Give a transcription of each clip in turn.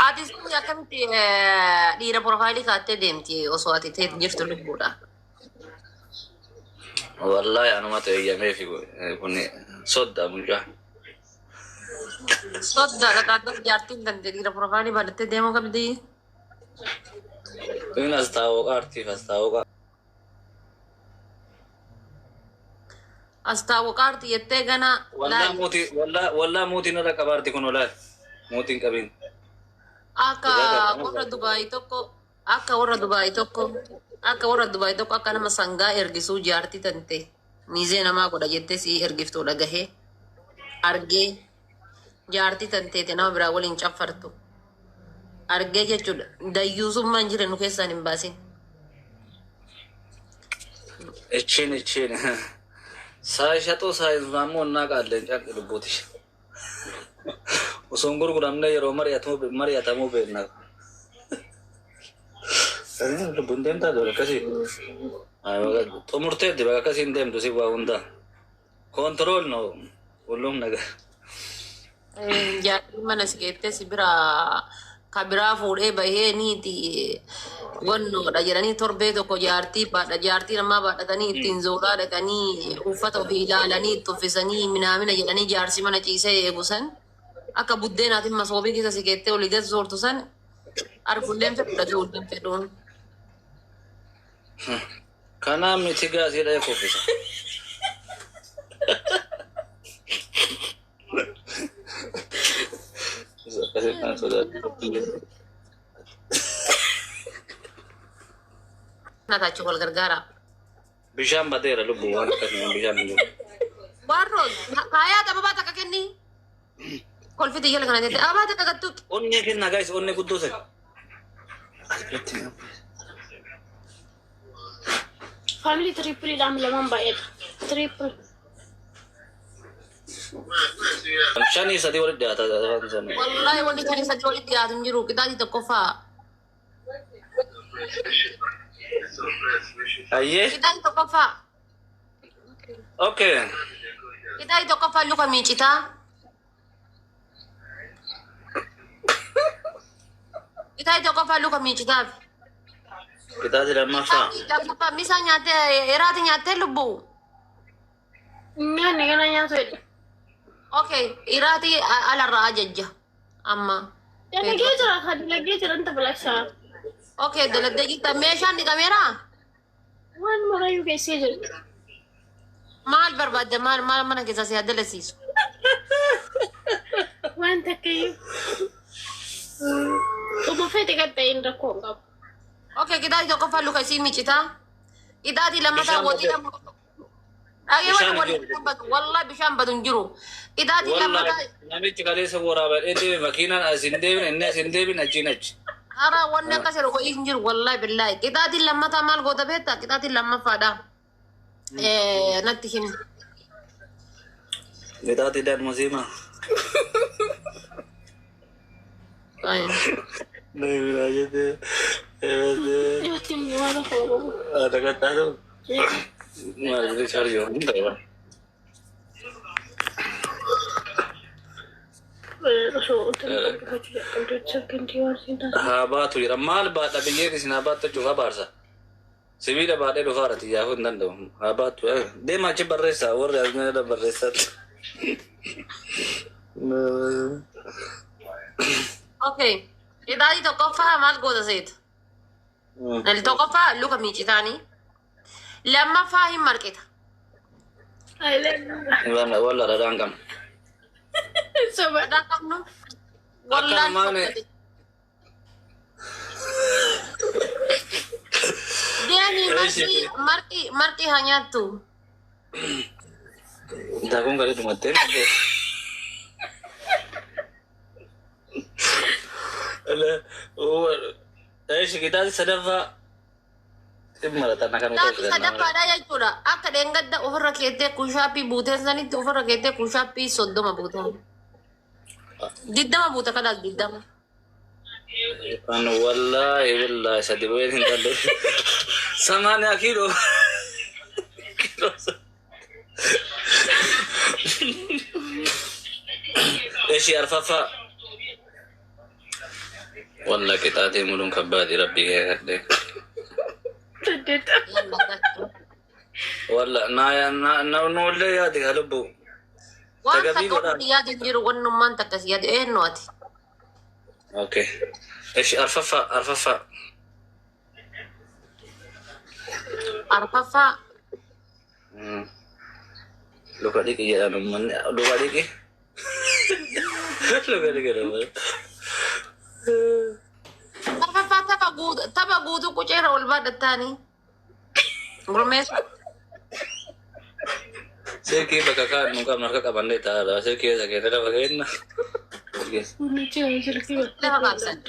Ati sun akkamitti dhiira profaayilii kaattee deemti osoo ati ta'e jirtu lubbuudha. Wallahi anuma ta'e eeyyamee fi kun soddaa mucaa. Soddaadha taatota jaartiin dandee dhiira profaayilii baadhattee deemuu qabdi. Kun as taa'uu qaartiif as taa'uu qaarti. Astaawwaqaarti jettee gana Wallah mootiin irra qabaarti kun olaal. Mootiin qabiin. akka warra Dubaayii tokko akka nama sangaa ergisuu jaartii tante miizee namaa godha jettee si ergiftuudha gahee argee jaartii tanteeti nama biraa waliin caffartu argee jechuudha dayyuusummaan jire nu keessaan hin baasin. Ichiin. Saayishaxoo saayisummaa naa qaalleen caaqi lubbuuti. Osoo hin gurguramne yeroo mari'atamuu beekna. Lubbuun deemtaa dura akkasii. Xumurteetti bakka akkasiin deemtu si waa hundaa. Kontirool no hulluum nagaa. Jaartiin mana si geettee si biraa ka biraa fuudhee bahee niiti wannoodha jedhanii torbee tokko jaartii namaa baadhatanii ittiin zooraa dhaqanii uffata ofii ilaalanii itti uffisanii minaamina jedhanii jaarsi mana ciisee eegusan akka buddeenaatiin masoobii keessa si geettee olii gadi zoortu san argulleen fedhudha ijoolleen fedhuun. Kanaaf miti gaasii dha'ee kuffisa. Natachi wal gargaara. Bishaan bateera lubbuu waan akkasuma bishaan hin jiru. Warro kaayaa taphaa takka kenni. Kolfiti jala kana jettee abaa takka gattu. Onnee kenna gaayis onnee guddoo sana. Family triple dam laman baay'eedha. Triple. Shanii sadii walitti dhiyaata sana. Wallahi wanti shanii sadii walitti dhiyaatu hin jiru qixaatii tokko fa'a. Ayyee. Qixaatii tokko fa'a. Okay. Qixaatii tokko fa'a luka miicitaa. Qixaatii tokko fa'a luka miicitaa. Qixaatii lammaffaa. Lammaffaa misaa nyaattee eraati nyaattee lubbuu. Nyaanni kana nyaatu jedhe. Okay, iraati alarraa ajajja amma. Dalagee jira kan dalagee jiran tabalaksaa. Okay, dalagdee jirta meeshaan dhiqameera? Waan marayyuu keessee jiru. Maal barbaadda maal mana keessa si addalasiisu? Waan takkayyuu. Uma fedhe gadha'een rakkoo hin qabu. Okay, qixaatii tokko fallu ka isii miicitaa. Qixaatii lammataa gootii lammataa. Wallah bishaan badu hin jiru. Qixaatii lammataa. Namichi kaleessa waraabadhee deeme makiinaan as hin deebin inni as hin deebin achiin achi. Hara wanni akkas yeroo ho'ii hin jiru wallahi billahi. Qixaatiin lammataa maal goota beektaa? Qixaatiin lammaffaadha. Natti himi. Qixaatii daadhuma siimaa. Namiraa jettee. Yookiin waan rakkoo qabu. Ada kata tu. Malah jadi cari orang tak ya. Habat tu ya mal bat tapi ye di sini habat tu juga barsa. Sibila bat itu farat ya aku nanti habat tu dia macam berresa orang yang ada berresa. Okay, qixaatii tokko fa'a maal goota seeta? Nalli tokko fa'a luka miicitaanii. Lammaffaa hin marqita. Wallah radaan kam. Radaan qabnu. Wallahi. Deemi marqi haa nyaattu. Daakun gadi dhumattee. Qixaatii sadaffaa. Taati sadaffaadha jechuudha. Akka dheengadda ofirra keettee kushaappii buuteen sanitti ofirra keettee kushaappii 30 buuteen. 20 buuta kanaas 20. Kan wallahi sadi bu'een hin danda'u. 8 kilo. Eshi arfaffaa. والله كتاتي ملون كبادي ربي هيك تديت والله نقول لي يا دي هلبو وانت تقبيل ولا قول يا دنجر ونو ما انت كس يد ايه نوتي اوكي ايش ارففا ارففا لو كديك يا من لو كديك لو كديك ارففا تبا قودو كوشيرا والبعد الثاني غرميس سيركي بكاكا نوكا مركا كبانده تا سيركي زكي تلا بكين لا بابسن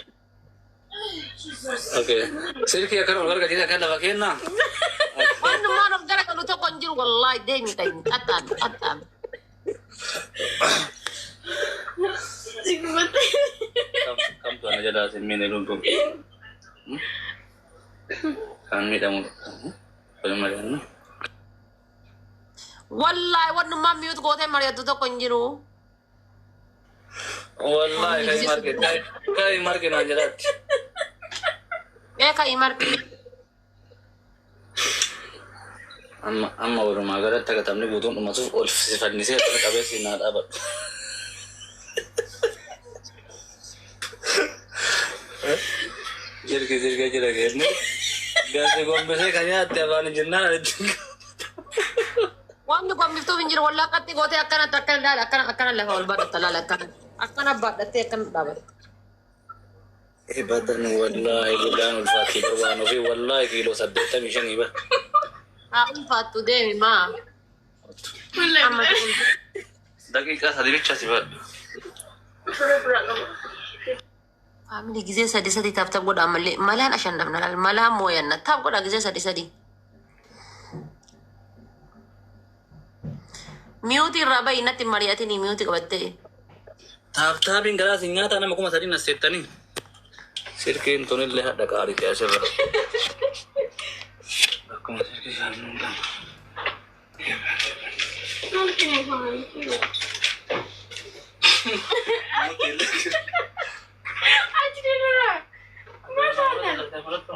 اوكي سيركي اكن ورغا جينا كان بكين وانا ما نقدر اقول تقنجر والله ديني كاين اتان كم تو انا جدا سمين لونكم كان ميدامو فلما والله وانا ما ميوت قوتي مريض تقنجرو والله كاي ماركت نجرات ايه كاي ماركت اما ورو ما غير تكتمني بودون ما تشوف اولف سفني سي تكبسي نار ابد جرجي جرجي قاعد يقول بس كان تبان جنان وانا قوم مفتو بنجر والله قتي قوتي اكن لا اكن له والبعد تلا اكن بعد اكن دابر إيه بدن والله بلان الفاتي بروانو في والله كيلو سدت مشان يبا فاتو ديمي ما دقيقة هذه بيتشا سيبا family gize sadi tap goda malle malan ashan namna mala moyanna tap goda gize sadi mute raba inati mariyati ni mute kabatte taabin garaa sinyaata nama kuma sadii naseettanii sirkeen tonillee hadha qaarii ta'e asirra akkuma sirkee isaanii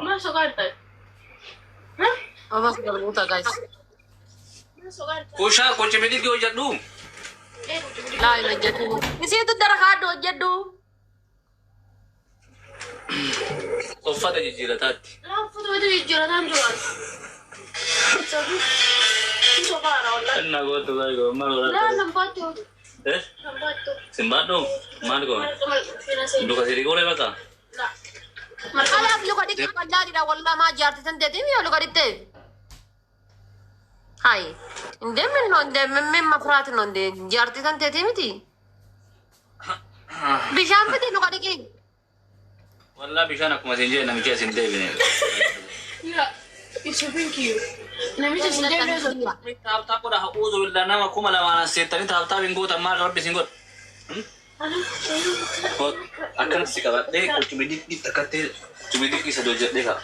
ما سقطت awas galbuta guys kushaa kochi miti kiyoo jedhu la ila jaddu isi itu darahado jaddu uffata jijjiirataatti لا فوتو بدو يجرى جوال innaa gootu baay'ee maal لا godhata نباتو نباتو simbaadhu maal goone duka sirii goone bakka لا ala luka dik wallahi da wallahi ma jarti tan de mi luka ditte hai inde min non de min mafrat non de jarti tan de miti bisham piti luka diki wallaa bishaan akkuma siin jee namicha isin deebine لا يسوفين كيو نمشي سنجيب taabtaa godha haquuzu billah nama kuma lamaan seettanii taabtaa hin gootan maal rabbi isin godha akkanas si qabadhee chumidikki takkattee chumidikki isa hojjedhee ka'a.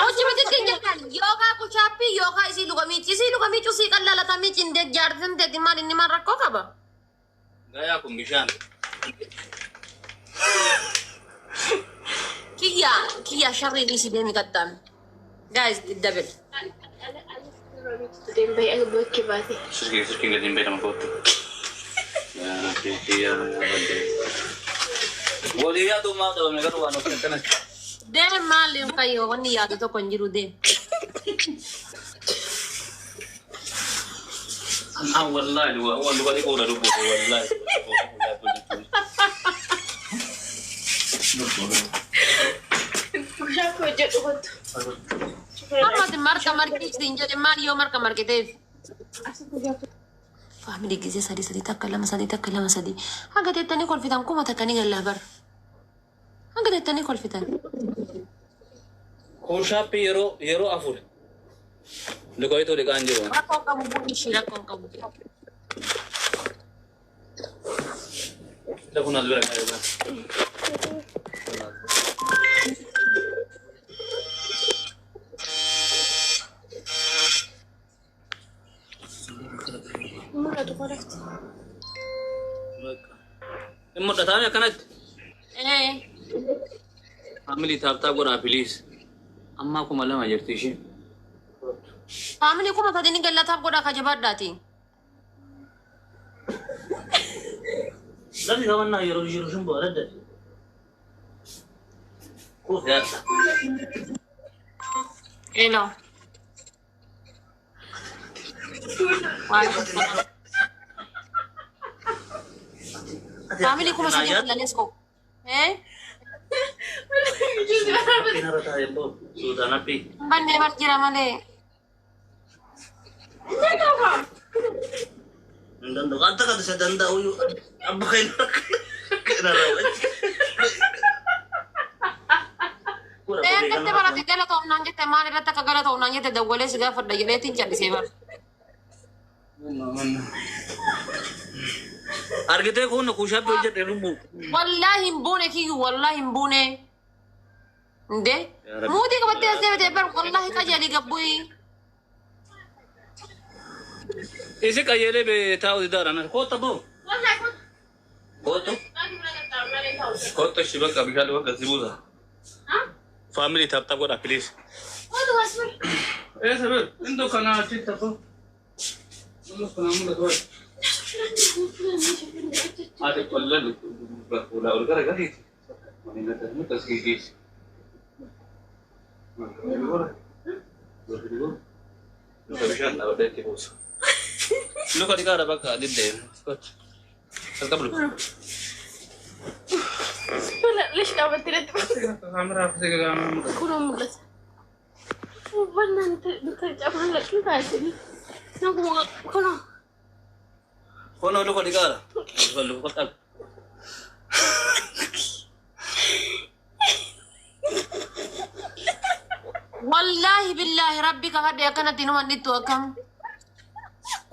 Hojii miti keenya kan yookaan kuchaappii yookaan isii luga miicu sii qallalata miicin de jaartin deetti maal inni maal rakkoo qaba. Gayaa kun bishaan. Kiyya sharrii dhiisii deemi qaxxaame. Guys dabil. تدين أنا بوكي باتي Sirkii gadi hin beekama kootu. Walii yaadu maa qabame garuu waan of akkanas. Deem maali kayyoo wanni yaadu tokko hin jiru deem. Wallahi waan dhugaati qoodha dubbuutu wallahi. وشاف وجهه قلت Marmati marka markisiin jedhe maal yoo marka markiteef. Faamilii gisee sadii takka lama sadii. Hanga teettanii kolfitan kuma takkanii gallaa bara. Hanga teettanii kolfitan. Kun shaappii yeroo afur. Lukayituu dhiqaan jiru. Rakkoon qabu bu'ishii rakkoon qabu. Kun as bira kaayuu. مرة دخلت Immoo dhataan akkanatti إيه family taaptaa godhaa please. Amma kuma lama jirti isheen. فاميلي كوما تديني قال لا تبغى راك جبار داتي Lagi kawan na yero sumbo ada. Ya. إيه لا فاميلي كوما سجل لا نسكو إيه Kinara tayo po. Sudah napi. بني برجرا مالي Danda kanta ka sa danda uyo. Aba kayo kinara. إيه أنت برا تقول تو نانجي تماني لا تكقول تو نانجي تدولي سجى فرد جلتي جالي سيفر Argite ko na kusha pe jete rubu. والله مبونة كي والله مبونة ده مودي كبتة أزاي بتبر والله كجالي قبوي Isi kayele be tao di darana. Kota bo. Kota. Kota shiba kabika do gazibuza. Family tap tap goda please. Eh sabar. Indo kana chitta po. Indo kana mula do. Ade kolla lu. Pula ur gara gari. Manina tarmu tasgigis. Lu kabishan na bade ti bos. Lu ka dikara baka didde. Saka bulu. ليش قاعد ترد Kamera apa sih kamu? كلهم مدرس وانا انت جابها لك كيف عادي نقوم كلهم Kono lu ka dikara. Lu ka tag. والله بالله ربك هذا يا كانت نوان نتو كم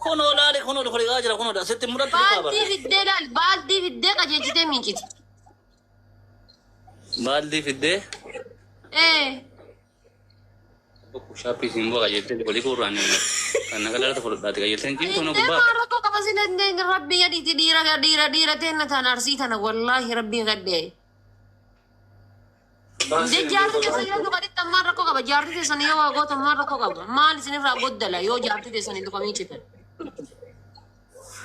Kono la de kono lu ka dikara kono da sette murat ka ba. بالدي في الديل بالدي في الديل أجي من جد Baldi fidde. إيه Buku shapi simbo ka jette ko liku rani. Kana kala ta furda ta jette ki kono إيه ba. ما ركوا كبسين الدين ربي يدي تديرة ديرة ديرة تنا تنارسي تنا والله ربي قدي دي جارتي تسني لو قد تمر ركوا كبا جارتي تسني يو أقول تمر ركوا كبا ما لسني رأقول دلا يو جارتي تسني تو كمين شكل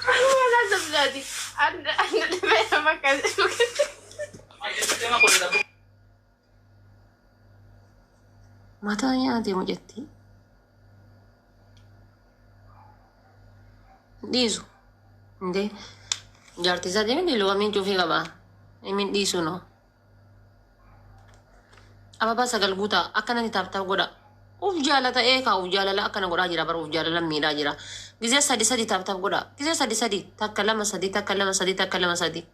انا لازم نادي انا ما كان ما تاني أنتي مجتي ديزو دي جارتي زادي من دلوا من شوفي كبا من ديزو نو أما بس أقول قطع أكنا نتابع قطع أوف جالة إيه كأوف جالة لا أكنا قطع جرا بروف جالة ميرا جرا جزء سادي سادي تابع قطع جزء سادي سادي تكلم سادي تكلم سادي تكلم سادي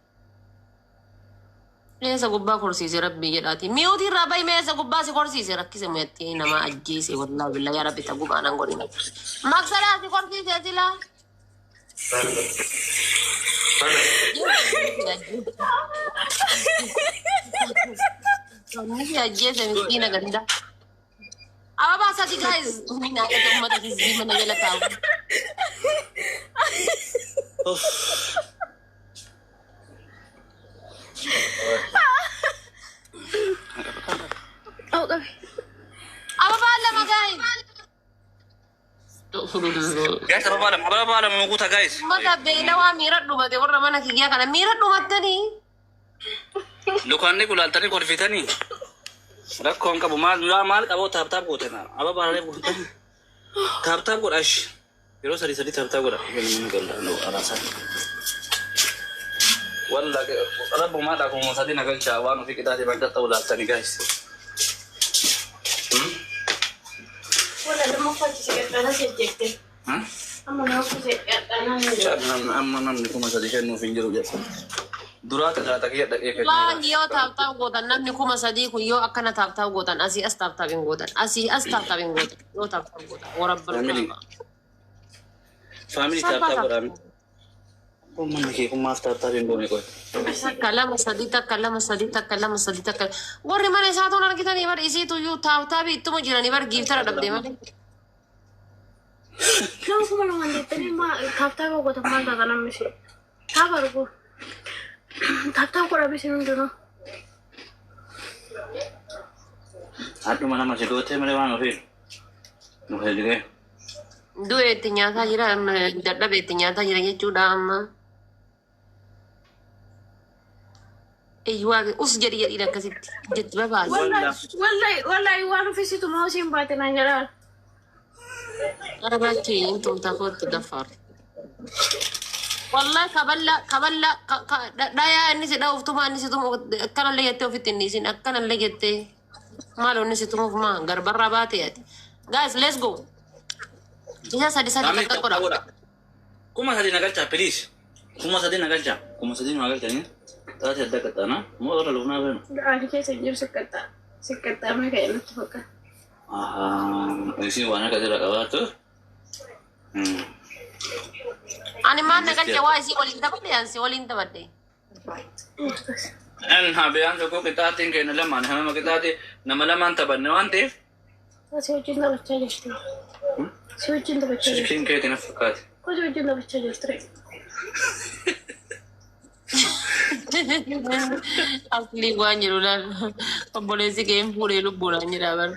إيه سقوبا كرسي سي ربي جلاتي ميوتي رباي ما سقوبا سي كرسي سي ركي سميتي نما أجيسي والله بالله يا ربي تقوبا أنا نقولين مكسرة سي كرسي سي لا Ini aja saya mungkin agak rendah. Apa bahasa sih guys? Ini ada tuh mata sisi mana aja lah tahu. Oh, okay. Apa bahala ma guys? Guys, apa malam menguta guys. Mata bela wa mirat duma te orang mana kigia kana mirat duma tadi. Lukan ni kulal tani kon fitani. Rakon ka bumal mal ka bo tap tap ko tena. Apa barale ko. Tap tap ko ash. Pero sari sari tap tap ko. Min ganda no arasa. Walla ala buma da ko mo sadi nagal chawa no fikita di banta tawla tani guys. ولا لما فاتش انا سجلت Ha? اما انا سجلت انا Amma nam ni kuma sadi kan no finjiro jasa. Durata da ta kiya da ke. Lah yo tap tap gotan namni kuma sadi ku yo akana tap tap gotan asi as tap tap gotan asi as tap tap gotan yo tap tap gotan ora barka. Family tap tap ko ram. Ko man ki ko mas tap tap ko ni ko. Kalama sadi tak kalama sadi tak kalama sadi tak. Gorre mane satu orang kita ni bar isi tu yo tap tap itu mo jirani bar gift ada deh mane. لو كمان ما عندي ما كابتا كو تمام ده انا مش كابر كو كابتا كو ربي سنون دنا Aduh mana masih dote mana mana Fir. Nuhel juga. Due ternyata jira dadhabe ternyata jira jechuudha amma. Eeyyuu us jadi akkasitti jetti babaas. والله وانا في سيتو ما هو شيء باتنا جلال Arabaachi intum takootti gafar. Wallahi kaballa dhayaa inni si dha'uftuma inni si tumu akkanallee jettee ofitti inni isin akkanallee jettee maal inni si tumuuf maa garbarraa baate ati. Guys, let's go. Isa sadi kakka godha. Kuma sadi nagalcha please. Kuma sadi nagalcha ni. Taate adda qaxana. Mo ora lufna beno. قاعد كيس يجيب سكتة ما كان متفقة Isi wana kasi rakawatu. Ani maan nagalcha waa isii waliin taphatee ansi waliin taphatee. En habiyan suku kita tinggal nama nama kita ti nama laman taban nawan ti. سويتشين ده بتشجع سويتشين ده بتشجع Siskin kayak tina fakat. كل سويتشين ده بتشجع ستريت Asli gua nyirulan obboleessi kee hin fuudhee lubbuudhaan jira bar.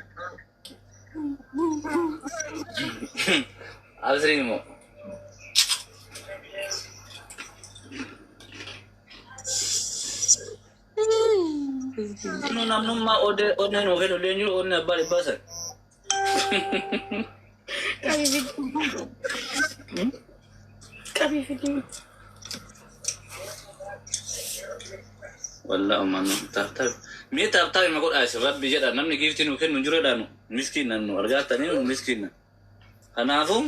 Asri mo. Namnum ma ode no helo lenyu ode bari basa. كابي فيديو Walla umano tahta. Mi tahta ma ko ay sabab bi jada namni giftin uken nunjuro danu. Miskin nanu argata ni miskin. Hanafu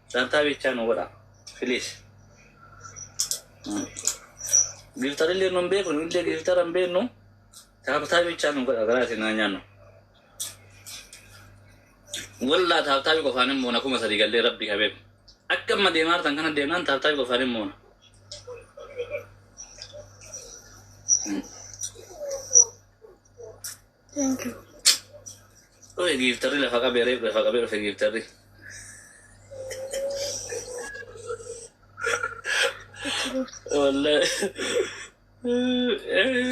tahta bi chano wala. Feliz. Giftar le nombe ko nille giftar ambe no. Tahta bi chano ko agara sinanya no. Walla tahta bi ko fanim mona kuma sadi galle rabbi habib. Akkam ma demar tan kana deman tahta bi ko fanim mona. Thank you. Oh, giftari lah fakak beri giftari. Wallah.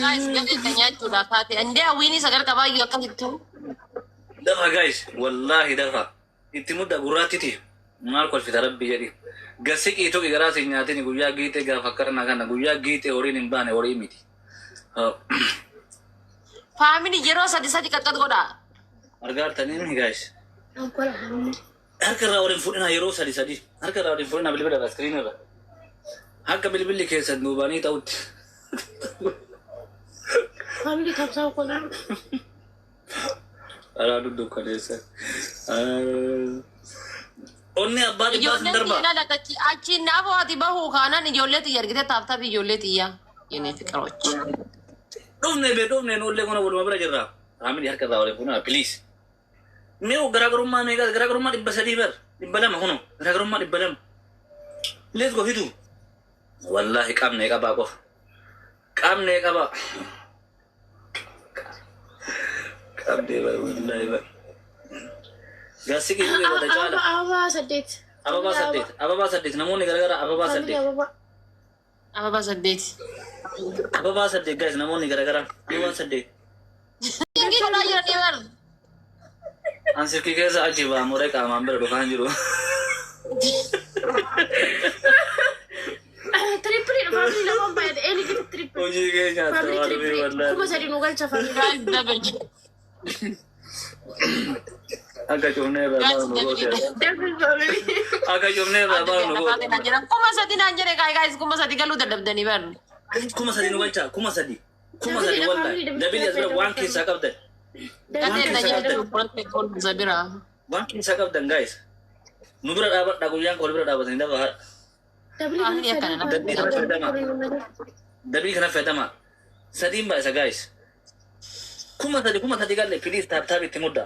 Guys, gatiin nyaachuudha taate. Andee hawwiini sagal qabaayyuu akkasittu. Dafa guys, wallahi dafa. Itti mudda gurraatiti. Maal kolfita rabbi jedhi. Gasi qiituu garaa si nyaatini guyyaa giite gaafa akkana kana guyyaa giite horiin hin baane horii miti. Faamini yeroo sadi kakkat godha. Argaartanii mi guys. أقول أهم Harka irraa waliin fudhina yeroo sadi. Harka irraa waliin fudhina bilbila iskiriin irra. Harka bilbilli keessan duubanii ta'utti. فاميلي كابسا أقول Araa dudukkaneessa. Onni abbaan dhibbaas hin Ijoolleen darba. xiyyaa lagachi achi naafoo ati bahuu kaanaan ijoollee xiyya argite taaftaaf ijoollee xiyyaa. Yennee fiqiroochi. Dhufne nullee kuna waluma bira jirra. Faamilii harka irraa waliin fudhina please. Mee garaagarummaa meeqa garaagarummaa 300 bar 200 kuno garaagarummaa 200. Let's go hitu. Wallahi qabne qaba qof. Qabne qaba. Qabne bar wallahi bar. Gasi ki duwe wada jala. أبا سديت Ababa saddeet namoonni garagara ababa فاميلي saddeet. أبا Ababa saddeeti. Ababa saddeet guys namoonni garagara. Ababa saddeet. Ingii godhaa jiranii bar. Ansirki keessa achi baa muree qaamaan bira dhufaan jiru. تريبل فاميلي لما بعد إيه كده تريبل Hojii keenya فاميلي tawaadhii تريبل wallahi. كم سدي نقول شافاميلي Guys, double. Akka cufnee Guys, barbaadu nu goote. دبل فاميلي Akka cufnee barbaadu nu goote. Kuma sadi naan jedhe guys, kuma sadi galuu dadhabdanii bar. Kuma sadi nu galcha, kuma sadi wallahi. Dabili as bira waan keessaa qabdan. Gateen na jedhe dhukkubatti qolbusa bira. Waan keessaa qabdan guys. Nu bira dhaabadha guyyaan koo bira dhaabatanii dafa haadha. دبل فاميلي أكلنا. Dabii kana fayyadama. Sadiin baay'isa guys. Kuma sadi galle please taap itti mudda.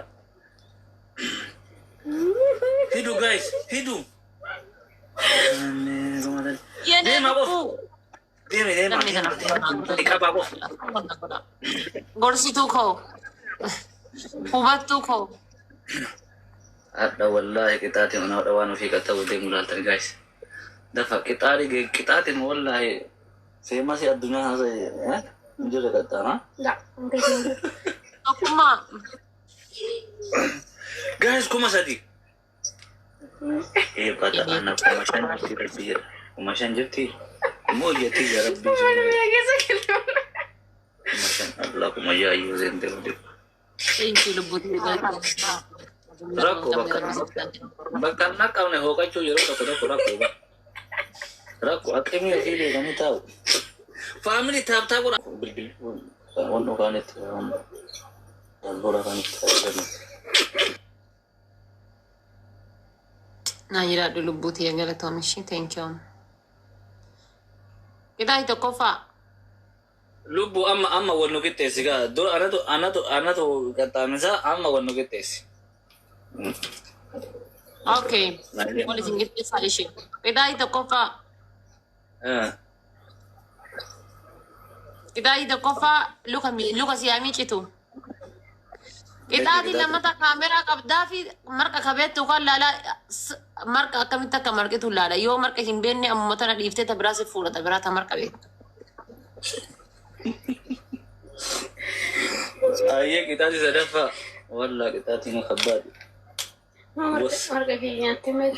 Hidu guys, hidu. Yennee Deema qof. dhukkuu. Deema. Namni kana Dhiqabaa qof. gorsituu koo. Hubattuu koo. Hadha wallahi qixaati mana hadha waan ofii qaxxabu deemu laaltan guys. Dafa qixaati ma wallahi feemasi addunyaa haasa'e. Injirre qaxxaana. لا Akkuma Guys, kuma sadi. Pada anak kumasan jadi. Mau jadi ya Rabbi. Kumasan Allah kumayayu zente udah. thank you lubut juga. Rako bakal nak kau nih hokai cuy rako rako. Rako akhirnya ini kamu tahu. Family tap orang bil. Ono kan itu. Orang kan itu. Najira dulu buti yang galaton shi thank you. Kita itu kofa. Lubu amma wonu kita sih kan. Do anak tuh kata misal amma wonu kita sih. Okay. Boleh singgit sa ishi. Kita itu kofa. Kita itu kofa luka si amici tu. Kita di nama tak kamera kabda fi marka kabet tu kan lala marka kami tak kamar itu lala yo marka himbenne amma tana lifte ta brase fula ta berata marka bet. Ayah kita di sana pak. Wallah kita tinggal kabar. Warga kayaknya temet.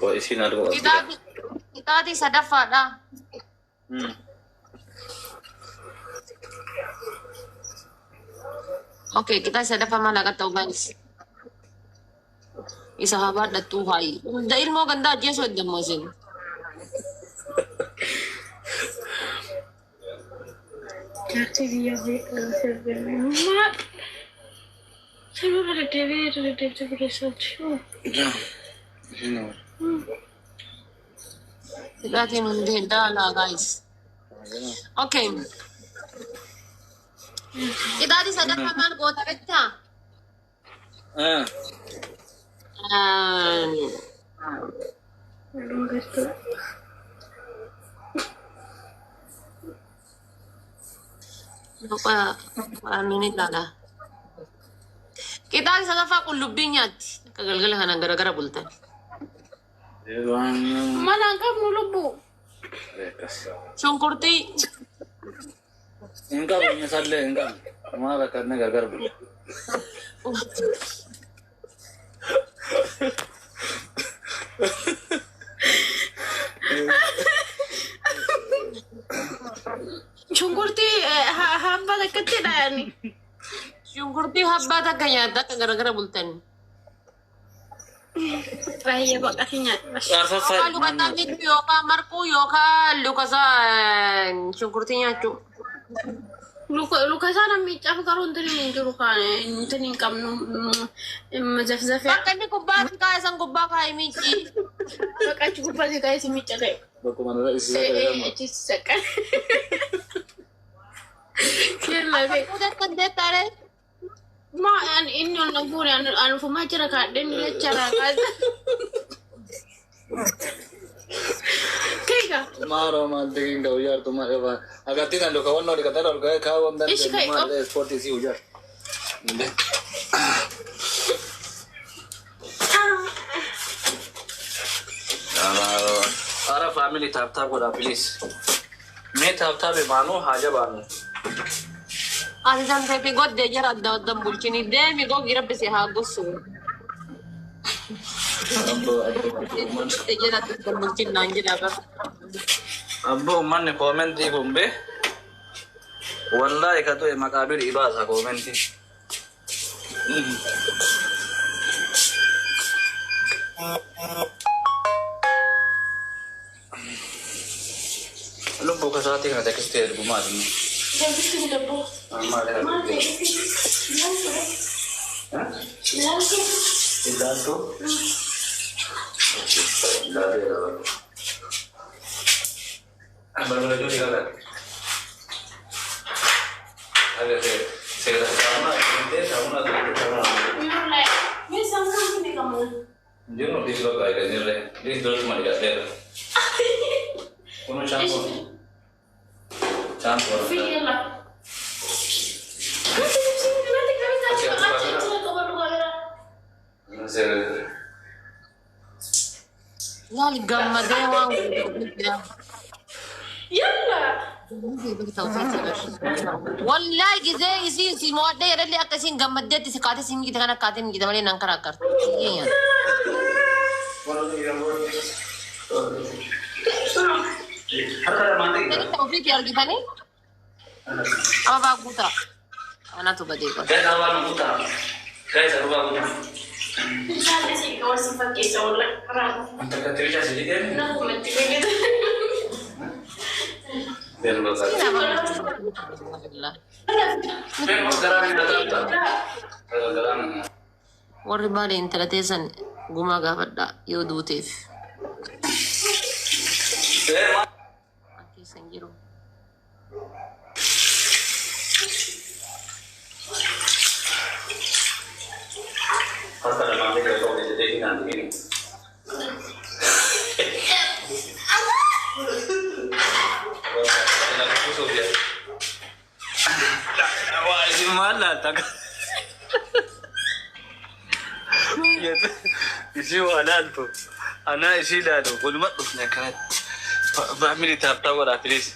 Kok isi nado. Kita di sadafa dah. Okay, kita sadafa mana kata guys. Isahabat na tuhay. Dahil mo ganda, Diyos wag mo sin. TV Mak. Saya ada TV research. Kita tinundin dala guys. Okay. Kita di sadafa man ko tapeta. Minit lala. Kita di sadafa kung lubinyat. Kagalgalahan ang gara-gara bultan. Malangkap mulu bu. Sungkurti. Enggak punya sadle enggak. Malah karena gagal bu. Sungkurti hamba dekat tidak nih. Sungkurti habba tak kanyata gara-gara bultan. Raya pak kasihnya. Kalau kata mit yoka marku yoka luka sa sungkurtinya cu. Luka sana mit apa karon tadi nih luka nih tadi kamu mazaf-zaf ya. Bakit ni kubak kaya sang kubak kaya mici. Baka cukup pasti kayak si mit cakap. Bagaimana isi saya? Cisakan. Kira lagi. Udah kendet tare. Ma ini orang pun anu pemacara kaden dia cara kan. Kaya Maro manting kau yar tu mana apa? Agak tidak lo kawan lo dikatakan lo kayak kawan dan mana sport isi ujar. Ara family tap gua please. Me tap banu haja banu. Ada sampai pegot deh jarak dalam bulcini deh, mego gira besi hagus su. Jarak dalam bulcin nanti apa? Abbo man comment di bombe. Wallahi katu makabir ibasa comment. Lu buka saat ini ada kesetiaan rumah ini. Tidak tuh. Baru lagi dikatakan. Ada saya sama ini sama sama. Jangan dislok aja nilai. Dislok cuma dikasih. Kamu campur. Lali gamma deh wang. Yalla. والله جزء يصير في مواد ده يرد لي أكاسين جمدت سكاتي سين كده كنا كاتم كده مالي نانكر أكرت يعني jadi Taufik yang kita nih apa buta anak tuh badai kok Guys, awal buta. Guys, awal buta. Misalnya sih kalau sifat kisah orang orang. Antar katanya sedikit. Nah, mati begitu. Biar lo tahu. Biar lo sekarang datang. Kalau sekarang. warri bade intalatesan guma gafadha yoo duuteef keessa hin jiru Hasta la madre que lo que te digan ini. Wah, ini mana tak? Isi walan tuh. Anak isi dah tuh. Kalau mat tuh nak. Family tahap tahu dah please.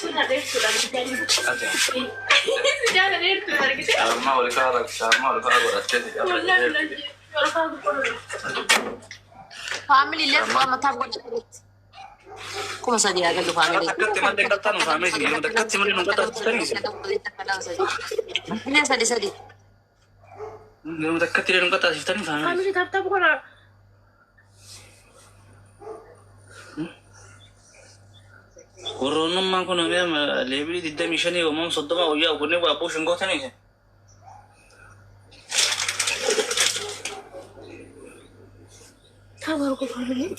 Sudah deh, sudah jadi. Ada. Sudah ada deh, sudah gitu. Sama oleh karak, sama oleh karak dah jadi. family lihat gua mata gua kuma sadi aga lu family Dekat teman dekat tan family sini. Dekat teman nunggu tak tadi sih. ini sadi Nunggu dekat tidak nunggu tak tadi family. Kami tap-tap kok lah. Corona mah kono ya lebih di dalam mishani omong sodoma oya okone wa apu shungo tani sih. Tahu baru kok family.